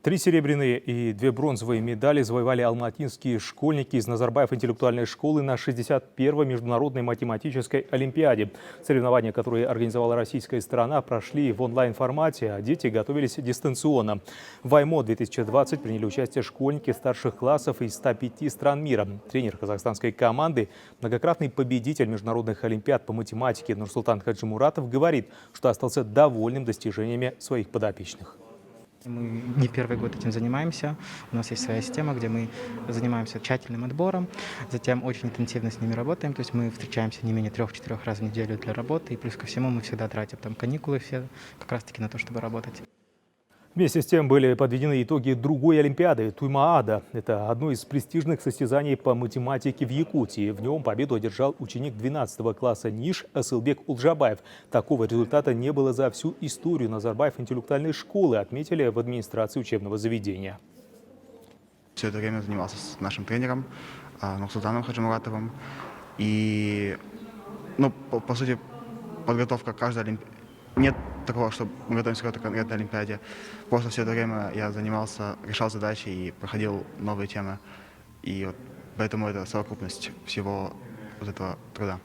3 серебряные и 2 бронзовые медали завоевали алматинские школьники из Назарбаев интеллектуальной школы на 61-й международной математической олимпиаде. Соревнования, которые организовала российская сторона, прошли в онлайн-формате, а дети готовились дистанционно. В АЙМО-2020 приняли участие школьники старших классов из 105 стран мира. Тренер казахстанской команды, многократный победитель международных олимпиад по математике Нурсултан Хаджимуратов говорит, что остался довольным достижениями своих подопечных. Мы не первый год этим занимаемся. У нас есть своя система, где мы занимаемся тщательным отбором, затем очень интенсивно с ними работаем. То есть мы встречаемся не менее 3-4 раз в неделю для работы. И плюс ко всему мы всегда тратим там каникулы все как раз-таки на то, чтобы работать. Вместе с тем были подведены итоги другой олимпиады Туймаада. Это одно из престижных состязаний по математике в Якутии. В нем победу одержал ученик 12 класса НИШ Асылбек Улджабаев. Такого результата не было за всю историю Назарбаев интеллектуальной школы, отметили в администрации учебного заведения. Все это время занимался с нашим тренером Нурсултаном Хаджимуратовым. И, по сути, подготовка к каждой олимпиаде. Нет такого, что мы готовимся к какой-то конкретной олимпиаде. Просто все это время я занимался, решал задачи и проходил новые темы. И вот поэтому это совокупность всего вот этого труда.